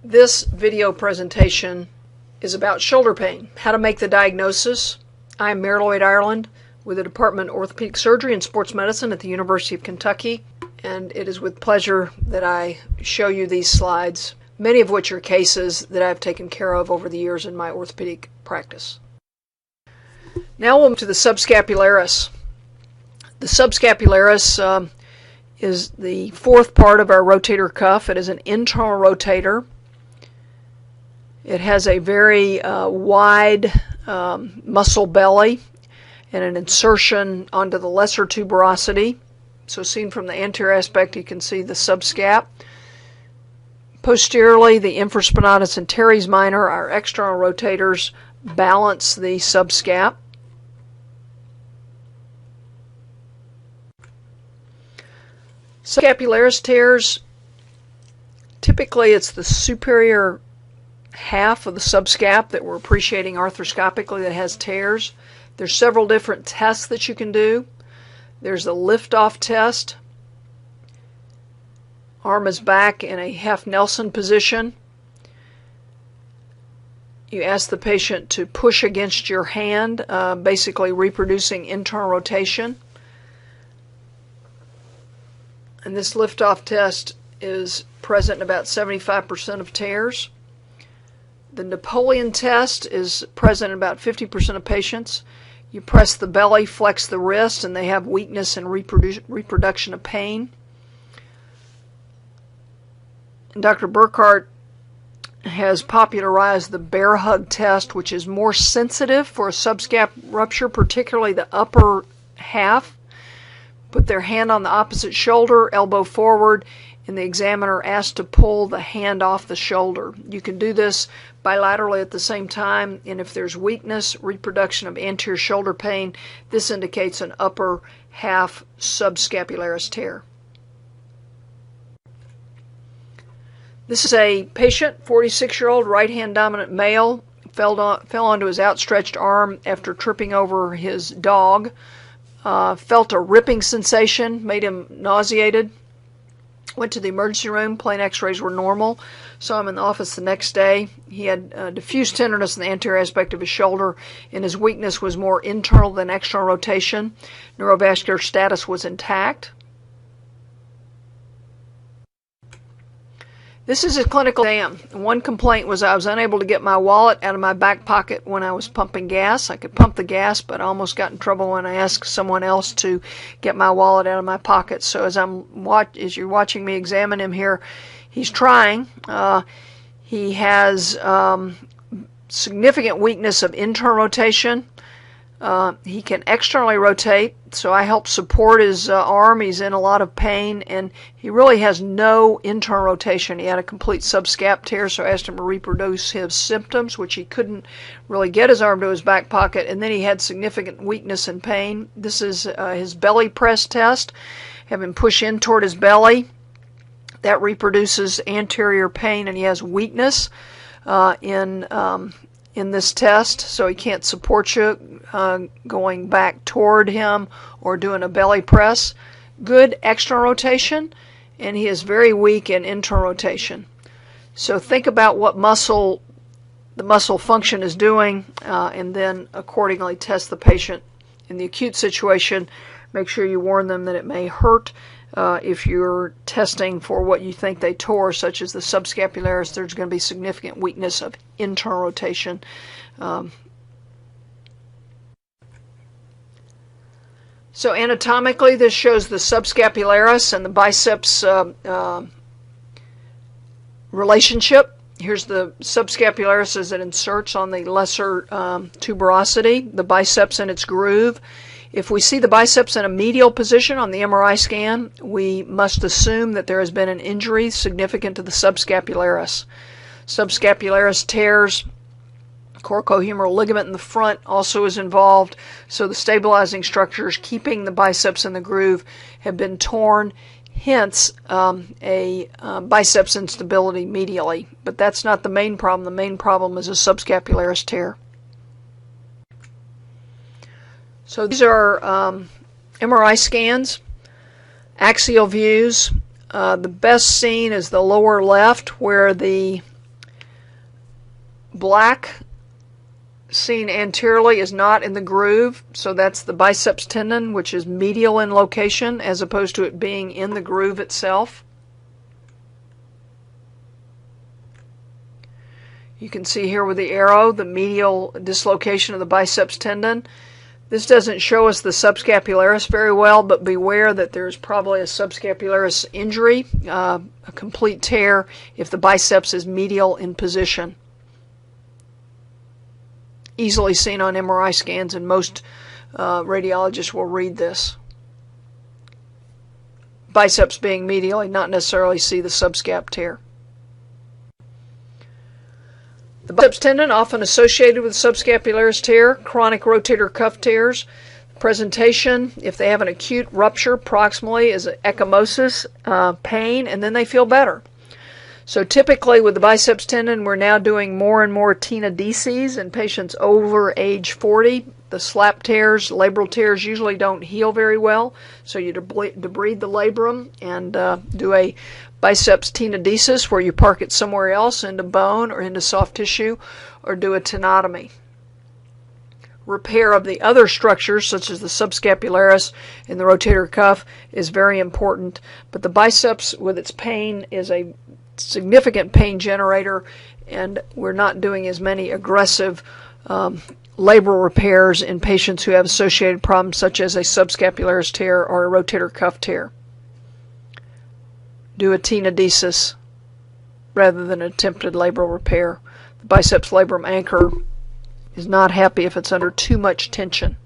This video presentation is about shoulder pain, how to make the diagnosis. I am Mary Lloyd, Ireland, with the Department of Orthopaedic Surgery and Sports Medicine at the University of Kentucky, and it is with pleasure that I show you these slides, many of which are cases that I've taken care of over the years in my orthopedic practice. Now we'll move to the subscapularis. The subscapularis is the fourth part of our rotator cuff. It is an internal rotator. It has a very wide muscle belly and an insertion onto the lesser tuberosity. So seen from the anterior aspect, you can see the subscap. Posteriorly, the infraspinatus and teres minor, our external rotators, balance the subscap. Subscapularis tears, typically it's the superior half of the subscap that we're appreciating arthroscopically that has tears. There's several different tests that you can do. There's a lift-off test. Arm is back in a half Nelson position. You ask the patient to push against your hand, basically reproducing internal rotation. And this lift-off test is present in about 75% of tears. The Napoleon test is present in about 50% of patients. You press the belly, flex the wrist, and they have weakness and reproduction of pain. And Dr. Burkhart has popularized the bear hug test, which is more sensitive for a subscap rupture, particularly the upper half. Put their hand on the opposite shoulder, elbow forward, and the examiner asked to pull the hand off the shoulder. You can do this bilaterally at the same time, and if there's weakness, reproduction of anterior shoulder pain, this indicates an upper half subscapularis tear. This is a patient, 46-year-old, right-hand dominant male, fell onto his outstretched arm after tripping over his dog. Felt a ripping sensation, made him nauseated. Went to the emergency room, plain x-rays were normal. Saw him in the office the next day. He had diffuse tenderness in the anterior aspect of his shoulder, and his weakness was more internal than external rotation. Neurovascular status was intact. This is a clinical exam. One complaint was I was unable to get my wallet out of my back pocket when I was pumping gas. I could pump the gas, but I almost got in trouble when I asked someone else to get my wallet out of my pocket. So as you're watching me examine him here, he's trying. He has significant weakness of internal rotation. He can externally rotate, so I help support his arm. He's in a lot of pain, and he really has no internal rotation. He had a complete subscap tear, so I asked him to reproduce his symptoms, which he couldn't really get his arm to his back pocket, and then he had significant weakness and pain. This is his belly press test. Have him push in toward his belly. That reproduces anterior pain, and he has weakness in this test, so he can't support you going back toward him or doing a belly press. Good external rotation, and he is very weak in internal rotation. So think about what the muscle function is doing, and then accordingly test the patient. In the acute situation, make sure you warn them that it may hurt. If you're testing for what you think they tore, such as the subscapularis, there's going to be significant weakness of internal rotation. So anatomically, this shows the subscapularis and the biceps relationship. Here's the subscapularis as it inserts on the lesser tuberosity, the biceps in its groove. If we see the biceps in a medial position on the MRI scan, we must assume that there has been an injury significant to the subscapularis. Subscapularis tears, coracohumeral ligament in the front also is involved, so the stabilizing structures keeping the biceps in the groove have been torn, hence a biceps instability medially. But that's not the main problem. The main problem is a subscapularis tear. So these are MRI scans, axial views. The best seen is the lower left, where the black seen anteriorly is not in the groove, so that's the biceps tendon, which is medial in location as opposed to it being in the groove itself. You can see here with the arrow the medial dislocation of the biceps tendon. This doesn't show us the subscapularis very well, but beware that there's probably a subscapularis injury, a complete tear, if the biceps is medial in position. Easily seen on MRI scans, and most radiologists will read this. Biceps being medial, and not necessarily see the subscap tear. The biceps tendon, often associated with subscapularis tear, chronic rotator cuff tears. Presentation, if they have an acute rupture proximally, is ecchymosis, pain, and then they feel better. So typically with the biceps tendon, we're now doing more and more tenodeses in patients over age 40. The slap tears, labral tears usually don't heal very well, so you debride the labrum and do a biceps tenodesis where you park it somewhere else into bone or into soft tissue, or do a tenotomy. Repair of the other structures such as the subscapularis and the rotator cuff is very important, but the biceps with its pain is a significant pain generator, and we're not doing as many aggressive labral repairs in patients who have associated problems such as a subscapularis tear or a rotator cuff tear. Do a tenodesis rather than an attempted labral repair. The biceps labrum anchor is not happy if it's under too much tension.